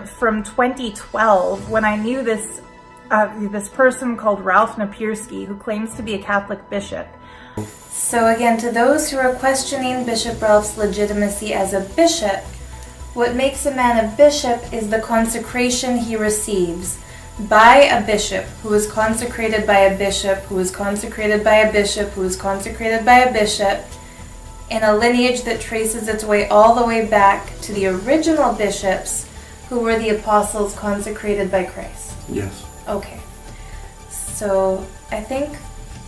from 2012, when I knew this person called Ralph Napierski, who claims to be a Catholic bishop. So again, to those who are questioning Bishop Ralph's legitimacy as a bishop, what makes a man a bishop is the consecration he receives by a bishop, who is consecrated by a bishop, who is consecrated by a bishop, who is consecrated by a bishop, in a lineage that traces its way all the way back to the original bishops, who were the apostles consecrated by Christ. Yes. Okay. So I think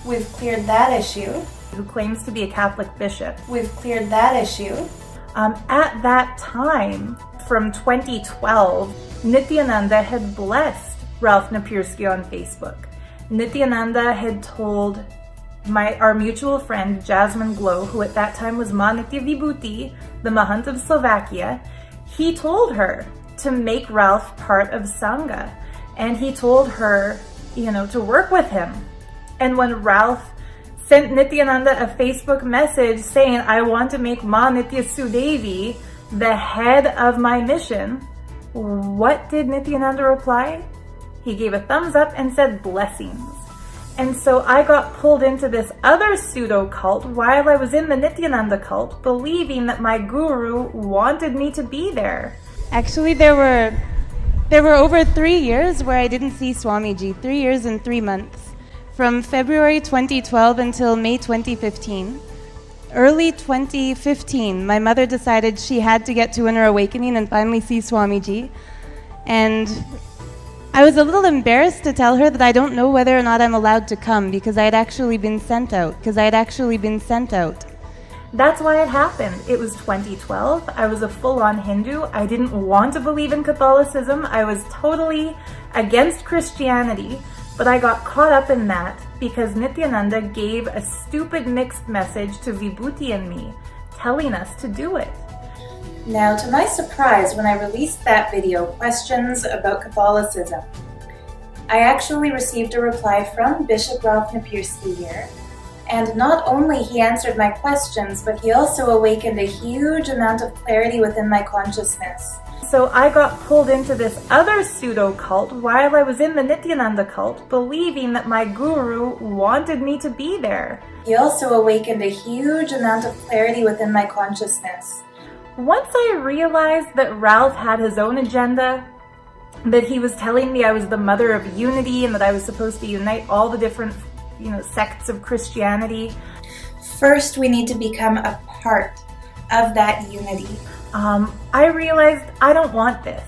we've cleared that issue. Who claims to be a Catholic bishop. We've cleared that issue. At that time, from 2012, Nityananda had blessed Ralph Napierski on Facebook. Nityananda had told our mutual friend Jasmine Glow, who at that time was Ma Nitya Vibhuti, the Mahant of Slovakia, he told her to make Ralph part of Sangha. And he told her, to work with him. And when Ralph sent Nityananda a Facebook message saying, I want to make Ma Nitya Sudevi the head of my mission, what did Nityananda reply? He gave a thumbs up and said blessings. And so I got pulled into this other pseudo cult while I was in the Nityananda cult, believing that my guru wanted me to be there. Actually, there were over 3 years where I didn't see Swamiji, 3 years and 3 months. From February 2012 until May 2015. Early 2015, my mother decided she had to get to Inner Awakening and finally see Swamiji. And I was a little embarrassed to tell her that I don't know whether or not I'm allowed to come because I had actually been sent out. That's why it happened. It was 2012. I was a full-on Hindu. I didn't want to believe in Catholicism. I was totally against Christianity. But I got caught up in that because Nityananda gave a stupid mixed message to Vibhuti and me, telling us to do it. Now, to my surprise, when I released that video, Questions About Catholicism, I actually received a reply from Bishop Ralph Napierski here. And not only he answered my questions, but he also awakened a huge amount of clarity within my consciousness. So I got pulled into this other pseudo cult while I was in the Nityananda cult, believing that my guru wanted me to be there. He also awakened a huge amount of clarity within my consciousness. Once I realized that Ralph had his own agenda, that he was telling me I was the mother of unity and that I was supposed to unite all the different sects of Christianity. First, we need to become a part of that unity. I realized I don't want this,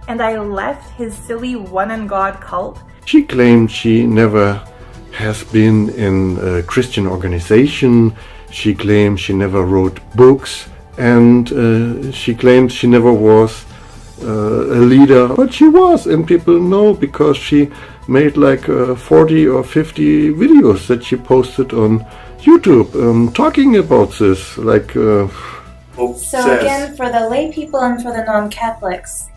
and I left his silly one and God cult. She claimed she never has been in a Christian organization. She claimed she never wrote books, and she claimed she never was a leader, but she was, and people know because she made like 40 or 50 videos that she posted on YouTube talking about this, like So again, for the lay people and for the non-Catholics,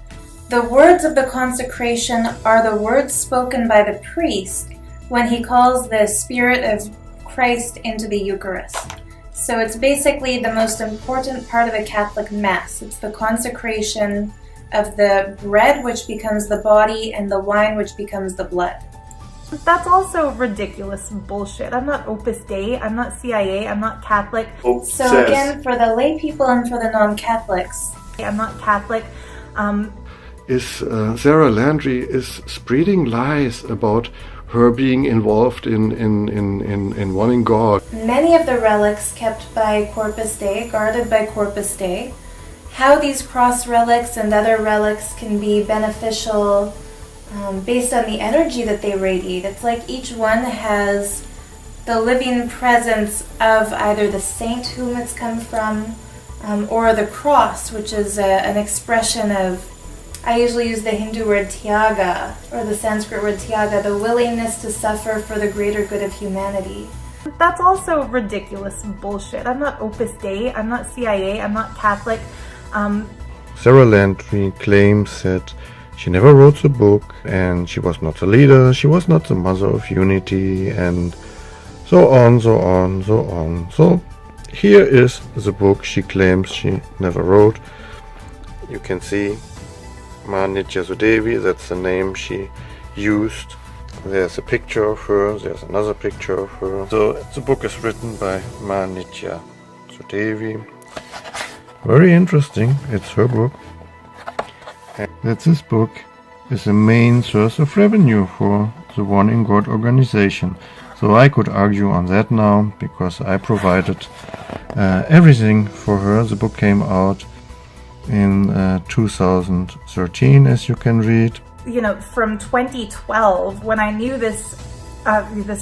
the words of the consecration are the words spoken by the priest when he calls the Spirit of Christ into the Eucharist. So it's basically the most important part of a Catholic Mass. It's the consecration of the bread, which becomes the body, and the wine, which becomes the blood. That's also ridiculous bullshit. I'm not Opus Dei, I'm not CIA, I'm not Catholic. So again, for the lay people and for the non-Catholics, I'm not Catholic. Sarah Landry is spreading lies about her being involved in wanting God. Many of the relics kept by Corpus Dei, guarded by Corpus Dei, how these cross relics and other relics can be beneficial based on the energy that they radiate. It's like each one has the living presence of either the saint whom it's come from or the cross, which is an expression of, I usually use the Hindu word tyaga or the Sanskrit word tyaga, the willingness to suffer for the greater good of humanity. That's also ridiculous bullshit. I'm not Opus Dei, I'm not CIA, I'm not Catholic. Sarah Landry claims that she never wrote the book, and she was not the leader, she was not the mother of unity, and so on, so on, so on. So here is the book she claims she never wrote. You can see Ma Nitya Sudevi, that's the name she used. There's a picture of her, there's another picture of her. So the book is written by Ma Nitya Sudevi. Very interesting, it's her book. And that this book is the main source of revenue for the One in God organization. So I could argue on that now, because I provided everything for her. The book came out in 2013, as you can read. You know, from 2012, when I knew this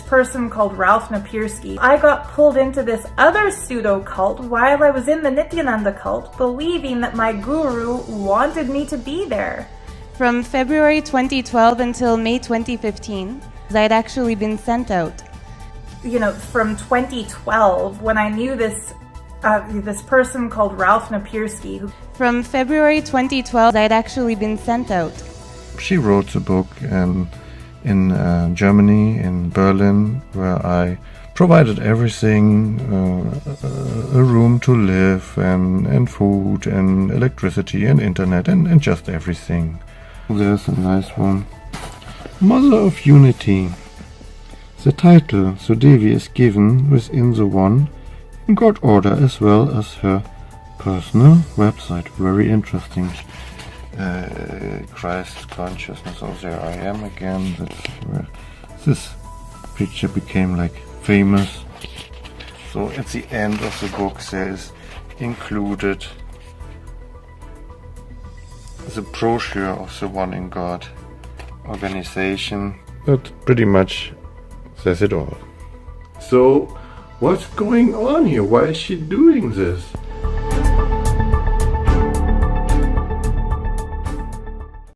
person called Ralph Napierski, I got pulled into this other pseudo cult while I was in the Nityananda cult, believing that my guru wanted me to be there. From February 2012 until May 2015, I'd actually been sent out. You know, from 2012, when I knew this person called Ralph Napierski. From February 2012, I'd actually been sent out. She wrote the book in Germany, in Berlin, where I provided everything, a room to live, and food, and electricity, and internet, and just everything. There's a nice one. Mother of Unity. The title Sudevi is given within the One in God order, as well as her personal website. Very interesting. Christ consciousness. Oh, there I am again. That's where this picture became like famous. So at the end of the book there is included the brochure of the One in God organization. That pretty much says it all. So what's going on here? Why is she doing this?